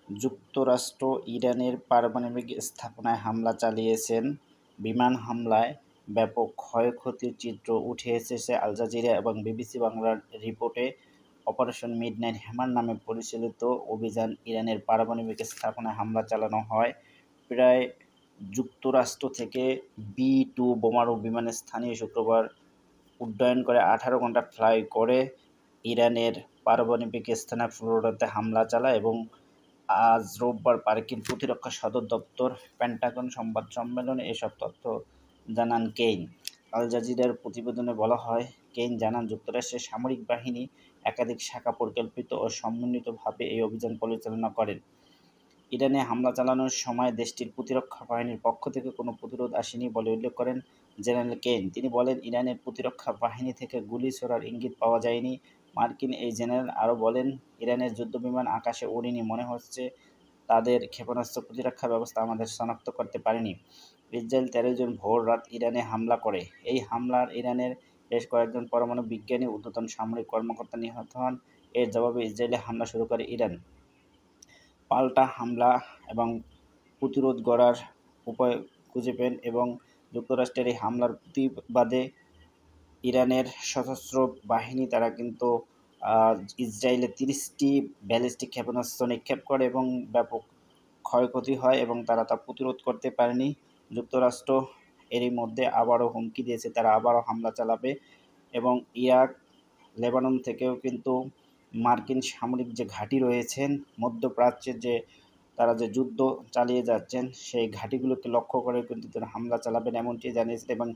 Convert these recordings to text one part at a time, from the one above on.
যুক্তরাষ্ট্র ইরানের পারমাণবিক স্থাপনায় হামলা চালিয়েছেন। বিমান হামলায় ব্যাপক ক্ষয়ক্ষতির চিত্র উঠে এসেছে আল জাজিরা এবং বিবিসি বাংলার রিপোর্টে। অপারেশন মিডনাইট হ্যামার নামে পরিচালিত অভিযান ইরানের পারমাণবিক স্থাপনায় হামলা চালানো হয়। প্রায় যুক্তরাষ্ট্র থেকে B-2 বোমারু বিমানে স্থানীয় শুক্রবার উড্ডয়ন করে 18 ঘন্টা ফ্লাই করে ইরানের পারমাণবিক স্থানে ফ্লোরিডাতে হামলা চালায় এবং আজ রোববার মার্কিন প্রতিরক্ষা সদর দপ্তর পেন্টাগন সংবাদ সম্মেলনে এসব তথ্য জানান কেইন। আল জাজিরার প্রতিবেদনে বলা হয়, কেইন জানান, যুক্তরাষ্ট্রের সামরিক বাহিনী একাধিক শাখা পরিকল্পিত ও সমন্বিতভাবে এই অভিযান পরিচালনা করেন। ইরানে হামলা চালানোর সময় দেশটির প্রতিরক্ষা বাহিনীর পক্ষ থেকে কোনো প্রতিরোধ আসেনি বলে উল্লেখ করেন জেনারেল কেইন। তিনি বলেন, ইরানের প্রতিরক্ষা বাহিনী থেকে গুলি ছোড়ার ইঙ্গিত পাওয়া যায়নি। মার্কিন এই জেনারেল আরও বলেন, ইরানের যুদ্ধবিমান আকাশে ওড়েনি, মনে হচ্ছে তাদের ক্ষেপণাস্ত্র প্রতিরক্ষা ব্যবস্থা আমাদের শনাক্ত করতে পারেনি। ইসরায়েল 13 জুন ভোর রাত ইরানে হামলা করে। এই হামলার ইরানের বেশ কয়েকজন পরমাণু বিজ্ঞানী, ঊর্ধ্বতন সামরিক কর্মকর্তা নিহত হন। এর জবাবে ইসরায়েলে হামলা শুরু করে ইরান। পাল্টা হামলা এবং প্রতিরোধ গড়ার উপায় খুঁজে পেন এবং যুক্তরাষ্ট্রের এই হামলার প্রতিবাদে ইরানের সশস্ত্র বাহিনী তারা কিন্তু ইসরায়েলে 30টি ব্যালিস্টিক ক্ষেপণাস্ত্র নিক্ষেপ করে এবং ব্যাপক ক্ষয়ক্ষতি হয় এবং তারা তা প্রতিরোধ করতে পারেনি। যুক্তরাষ্ট্র এরই মধ্যে আবারও হুমকি দিয়েছে, তারা আবারও হামলা চালাবে এবং ইরাক, লেবানন থেকেও কিন্তু মার্কিন সামরিক যে ঘাঁটি রয়েছেন মধ্যপ্রাচ্যের তারা যে যুদ্ধ চালিয়ে যাচ্ছেন সেই ঘাঁটিগুলোকে লক্ষ্য করে কিন্তু তারা হামলা চালাবেন এমনটি জানিয়েছেন। এবং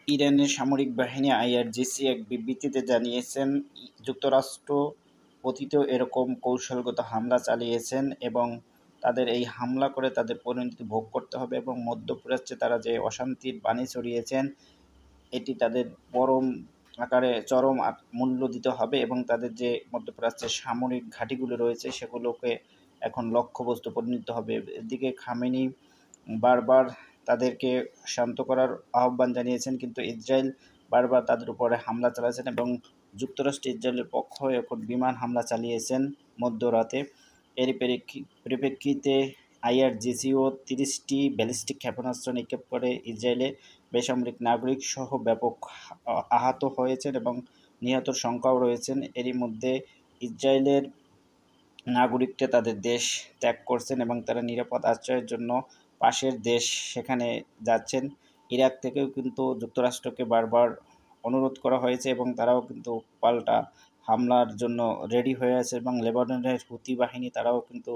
ইরানের সামরিক বাহিনী IRGC এক বিবৃতিতে জানিয়েছেন, যুক্তরাষ্ট্র অতীতেও এরকম কৌশলগত হামলা চালিয়েছেন এবং তাদের এই হামলা করে তাদের পরিণতি ভোগ করতে হবে এবং মধ্যপ্রাচ্যে তারা যে অশান্তির বাণী ছড়িয়েছেন এটি তাদের চরম মূল্য দিতে হবে এবং তাদের যে মধ্যপ্রাচ্যের সামরিক ঘাঁটিগুলো রয়েছে সেগুলোকে এখন লক্ষ্যবস্তু পরিণত হবে। এদিকে খামেনি বারবার তাদেরকে শান্ত করার আহ্বান জানিয়েছেন, কিন্তু ইসরায়েল বারবার তাদের উপরে হামলা চালাচ্ছেন এবং যুক্তরাষ্ট্র ইসরায়েলের পক্ষ এখন বিমান হামলা চালিয়েছেন মধ্যরাতে। এর পরিপ্রেক্ষিতে IRGCও 30টি ব্যালিস্টিক ক্ষেপণাস্ত্র নিক্ষেপ করে ইসরায়েলে। বেসামরিক নাগরিক সহ ব্যাপক আহত হয়েছেন এবং নিহতর সংখ্যাও রয়েছেন। এরই মধ্যে ইসরায়েলের নাগরিকরা তাদের দেশ ত্যাগ করছেন এবং তারা নিরাপদ আশ্রয়ের জন্য পাশের দেশ সেখানে যাচ্ছেন। ইরাক থেকেও কিন্তু যুক্তরাষ্ট্রকে বারবার অনুরোধ করা হয়েছে এবং তারাও কিন্তু পাল্টা হামলার জন্য রেডি হয়ে আছে এবং লেবাননের হুতি বাহিনী তারাও কিন্তু